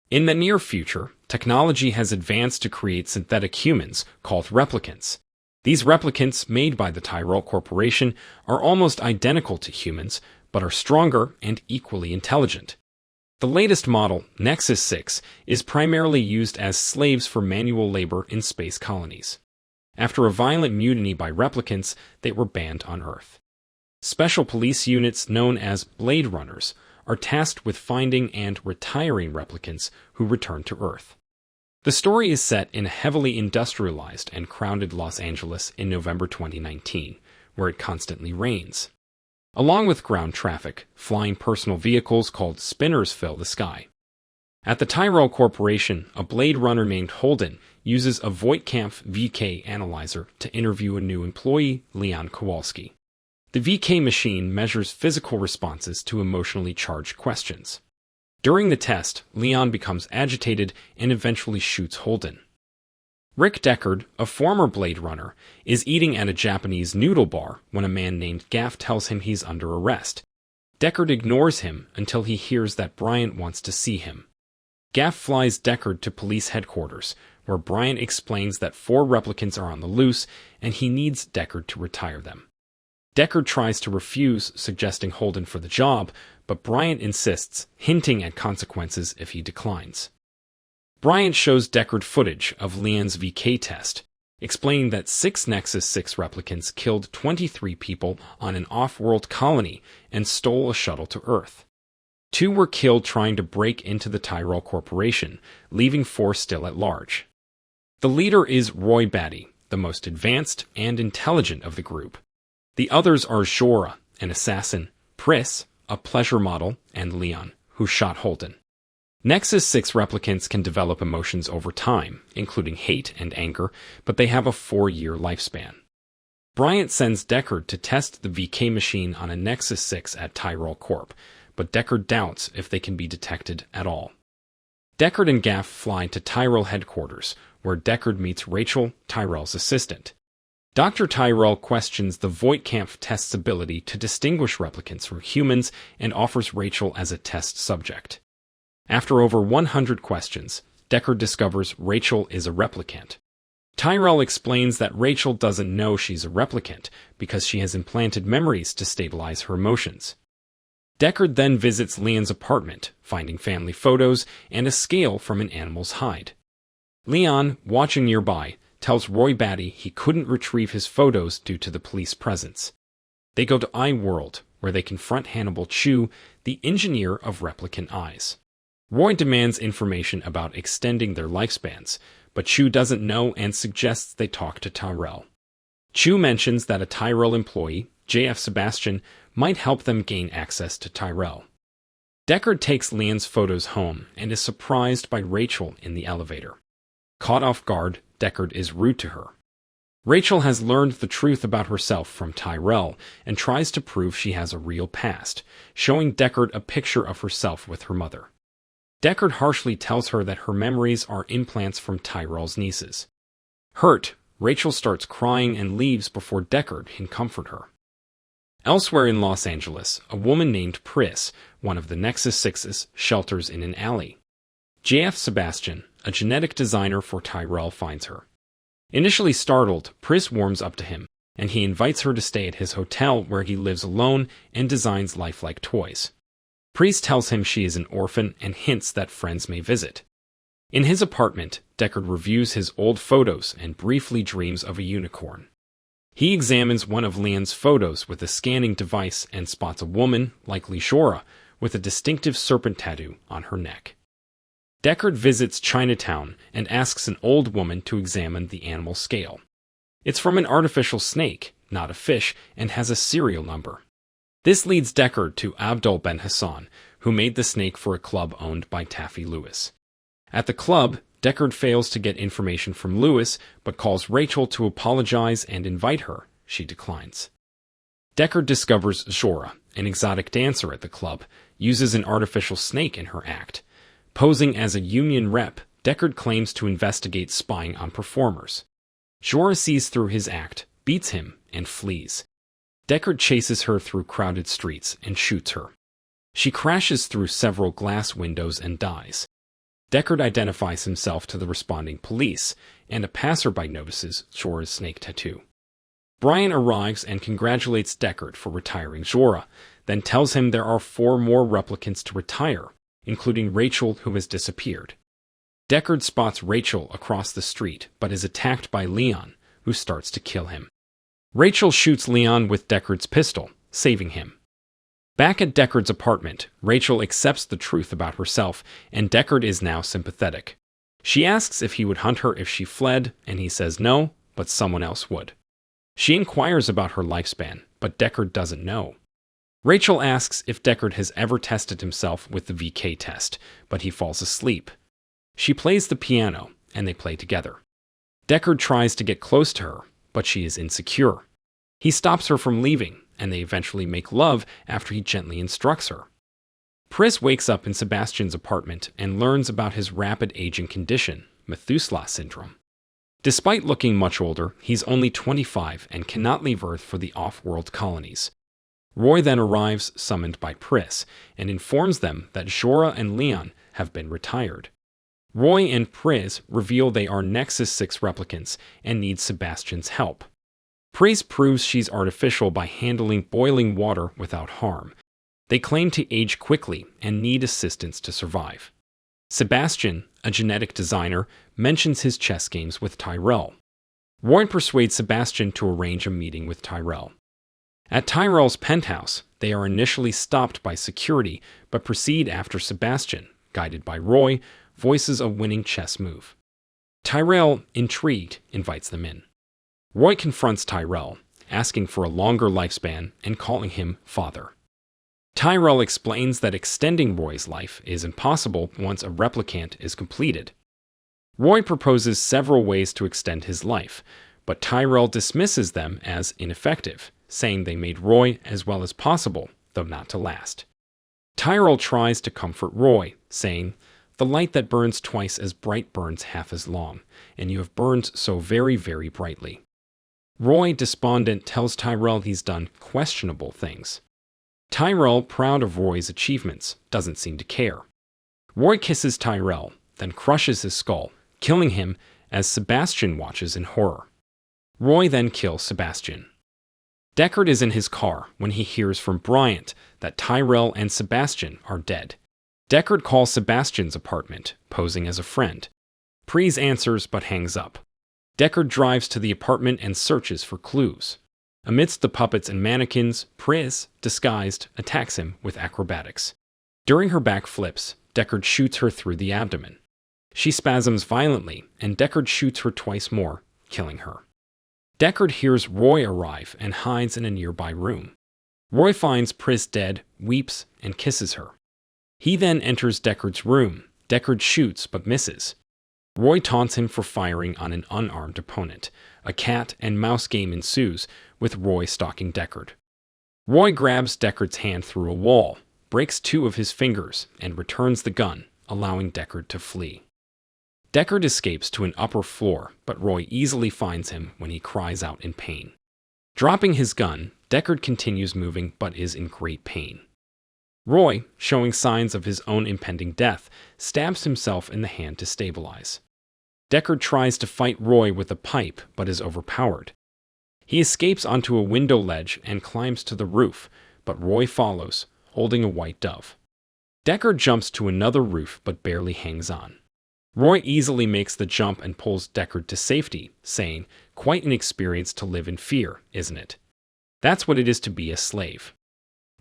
In the near future, technology has advanced to create synthetic humans called replicants. These replicants, made by the Tyrell Corporation, are almost identical to humans, but are stronger and equally intelligent. The latest model, Nexus 6, is primarily used as slaves for manual labor in space colonies. After a violent mutiny by replicants, they were banned on Earth. Special police units known as Blade Runners are tasked with finding and retiring replicants who return to Earth. The story is set in a heavily industrialized and crowded Los Angeles in November 2019, where it constantly rains. Along with ground traffic, flying personal vehicles called spinners fill the sky. At the Tyrell Corporation, a Blade Runner named Holden uses a Voigtkampf VK analyzer to interview a new employee, Leon Kowalski. The VK machine measures physical responses to emotionally charged questions. During the test, Leon becomes agitated and eventually shoots Holden. Rick Deckard, a former Blade Runner, is eating at a Japanese noodle bar when a man named Gaff tells him he's under arrest. Deckard ignores him until he hears that Bryant wants to see him. Gaff flies Deckard to police headquarters, where Bryant explains that 4 replicants are on the loose and he needs Deckard to retire them. Deckard tries to refuse, suggesting Holden for the job, but Bryant insists, hinting at consequences if he declines. Bryant shows Deckard footage of Leon's VK test, explaining that 6 Nexus 6 replicants killed 23 people on an off-world colony and stole a shuttle to Earth. 2 were killed trying to break into the Tyrell Corporation, leaving 4 still at large. The leader is Batty, the most advanced and intelligent of the group. The others are Zhora, an assassin, Pris, a pleasure model, and Leon, who shot Holden. Nexus 6 replicants can develop emotions over time, including hate and anger, but they have a 4-year lifespan. Bryant sends Deckard to test the VK machine on a Nexus 6 at Tyrell Corp., but Deckard doubts if they can be detected at all. Deckard and Gaff fly to Tyrell headquarters, where Deckard meets Rachael, Tyrell's assistant. Dr. Tyrell questions the Voigtkampf test's ability to distinguish replicants from humans and offers Rachael as a test subject. After over 100 questions, Deckard discovers Rachael is a replicant. Tyrell explains that Rachael doesn't know she's a replicant because she has implanted memories to stabilize her emotions. Deckard then visits Leon's apartment, finding family photos and a scale from an animal's hide. Leon, watching nearby, tells Batty he couldn't retrieve his photos due to the police presence. They go to iWorld, where they confront Hannibal Chu, the engineer of replicant eyes. Roy demands information about extending their lifespans, but Chu doesn't know and suggests they talk to Tyrell. Chu mentions that a Tyrell employee, JF Sebastian, might help them gain access to Tyrell. Deckard takes Leon's photos home and is surprised by Rachael in the elevator. Caught off guard, Deckard is rude to her. Rachael has learned the truth about herself from Tyrell and tries to prove she has a real past, showing Deckard a picture of herself with her mother. Deckard harshly tells her that her memories are implants from Tyrell's nieces. Hurt, Rachael starts crying and leaves before Deckard can comfort her. Elsewhere in Los Angeles, a woman named Pris, one of the Nexus 6's, shelters in an alley. JF Sebastian, a genetic designer for Tyrell, finds her. Initially startled, Pris warms up to him, and he invites her to stay at his hotel where he lives alone and designs lifelike toys. Pris tells him she is an orphan and hints that friends may visit. In his apartment, Deckard reviews his old photos and briefly dreams of a unicorn. He examines one of Leon's photos with a scanning device and spots a woman, likely Zhora, with a distinctive serpent tattoo on her neck. Deckard visits Chinatown and asks an old woman to examine the animal scale. It's from an artificial snake, not a fish, and has a serial number. This leads Deckard to Abdul Ben Hassan, who made the snake for a club owned by Taffey Lewis. At the club, Deckard fails to get information from Lewis, but calls Rachael to apologize and invite her. She declines. Deckard discovers Zhora, an exotic dancer at the club, uses an artificial snake in her act. Posing as a union rep, Deckard claims to investigate spying on performers. Zhora sees through his act, beats him, and flees. Deckard chases her through crowded streets and shoots her. She crashes through several glass windows and dies. Deckard identifies himself to the responding police, and a passerby notices Zhora's snake tattoo. Brion arrives and congratulates Deckard for retiring Zhora, then tells him there are 4 more replicants to retire, including Rachael, who has disappeared. Deckard spots Rachael across the street, but is attacked by Leon, who starts to kill him. Rachael shoots Leon with Deckard's pistol, saving him. Back at Deckard's apartment, Rachael accepts the truth about herself, and Deckard is now sympathetic. She asks if he would hunt her if she fled, and he says no, but someone else would. She inquires about her lifespan, but Deckard doesn't know. Rachael asks if Deckard has ever tested himself with the VK test, but he falls asleep. She plays the piano, and they play together. Deckard tries to get close to her, but she is insecure. He stops her from leaving, and they eventually make love after he gently instructs her. Pris wakes up in Sebastian's apartment and learns about his rapid aging condition, Methuselah syndrome. Despite looking much older, he's only 25 and cannot leave Earth for the off-world colonies. Roy then arrives, summoned by Pris, and informs them that Zhora and Leon have been retired. Roy and Pris reveal they are Nexus 6 replicants and need Sebastian's help. Pris proves she's artificial by handling boiling water without harm. They claim to age quickly and need assistance to survive. Sebastian, a genetic designer, mentions his chess games with Tyrell. Roy persuades Sebastian to arrange a meeting with Tyrell. At Tyrell's penthouse, they are initially stopped by security, but proceed after Sebastian, guided by Roy, voices a winning chess move. Tyrell, intrigued, invites them in. Roy confronts Tyrell, asking for a longer lifespan and calling him father. Tyrell explains that extending Roy's life is impossible once a replicant is completed. Roy proposes several ways to extend his life, but Tyrell dismisses them as ineffective, saying they made Roy as well as possible, though not to last. Tyrell tries to comfort Roy, saying, "The light that burns twice as bright burns half as long, and you have burned so very, very brightly." Roy, despondent, tells Tyrell he's done questionable things. Tyrell, proud of Roy's achievements, doesn't seem to care. Roy kisses Tyrell, then crushes his skull, killing him as Sebastian watches in horror. Roy then kills Sebastian. Deckard is in his car when he hears from Bryant that Tyrell and Sebastian are dead. Deckard calls Sebastian's apartment, posing as a friend. Pris answers but hangs up. Deckard drives to the apartment and searches for clues. Amidst the puppets and mannequins, Pris, disguised, attacks him with acrobatics. During her backflips, Deckard shoots her through the abdomen. She spasms violently, and Deckard shoots her twice more, killing her. Deckard hears Roy arrive and hides in a nearby room. Roy finds Pris dead, weeps, and kisses her. He then enters Deckard's room. Deckard shoots but misses. Roy taunts him for firing on an unarmed opponent. A cat and mouse game ensues, with Roy stalking Deckard. Roy grabs Deckard's hand through a wall, breaks 2 of his fingers, and returns the gun, allowing Deckard to flee. Deckard escapes to an upper floor, but Roy easily finds him when he cries out in pain. Dropping his gun, Deckard continues moving but is in great pain. Roy, showing signs of his own impending death, stabs himself in the hand to stabilize. Deckard tries to fight Roy with a pipe but is overpowered. He escapes onto a window ledge and climbs to the roof, but Roy follows, holding a white dove. Deckard jumps to another roof but barely hangs on. Roy easily makes the jump and pulls Deckard to safety, saying, "Quite an experience to live in fear, isn't it? That's what it is to be a slave."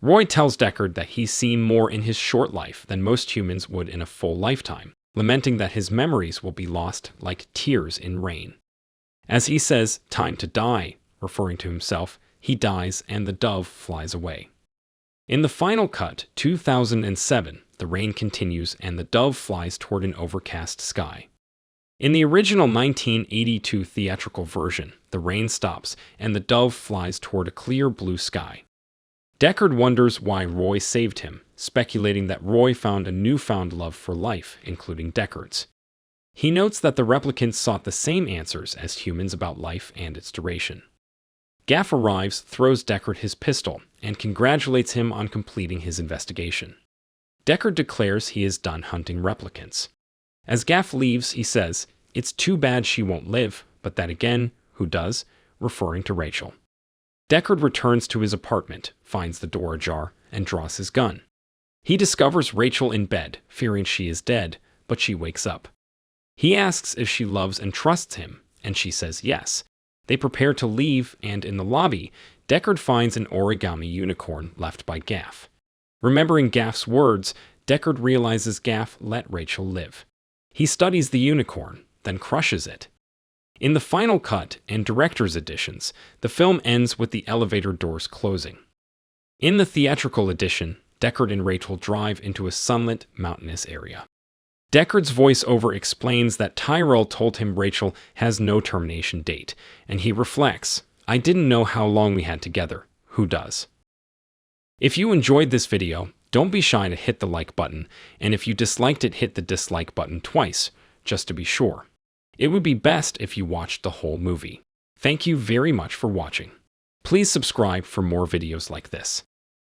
Roy tells Deckard that he's seen more in his short life than most humans would in a full lifetime, lamenting that his memories will be lost like tears in rain. As he says, "Time to die," referring to himself, he dies and the dove flies away. In the final cut, 2007, the rain continues and the dove flies toward an overcast sky. In the original 1982 theatrical version, the rain stops and the dove flies toward a clear blue sky. Deckard wonders why Roy saved him, speculating that Roy found a newfound love for life, including Deckard's. He notes that the replicants sought the same answers as humans about life and its duration. Gaff arrives, throws Deckard his pistol, and congratulates him on completing his investigation. Deckard declares he is done hunting replicants. As Gaff leaves, he says, "It's too bad she won't live, but that again, who does?" referring to Rachael. Deckard returns to his apartment, finds the door ajar, and draws his gun. He discovers Rachael in bed, fearing she is dead, but she wakes up. He asks if she loves and trusts him, and she says yes. They prepare to leave, and in the lobby, Deckard finds an origami unicorn left by Gaff. Remembering Gaff's words, Deckard realizes Gaff let Rachael live. He studies the unicorn, then crushes it. In the final cut and director's editions, the film ends with the elevator doors closing. In the theatrical edition, Deckard and Rachael drive into a sunlit, mountainous area. Deckard's voiceover explains that Tyrell told him Rachael has no termination date, and he reflects, "I didn't know how long we had together. Who does?" If you enjoyed this video, don't be shy to hit the like button, and if you disliked it, hit the dislike button twice, just to be sure. It would be best if you watched the whole movie. Thank you very much for watching. Please subscribe for more videos like this.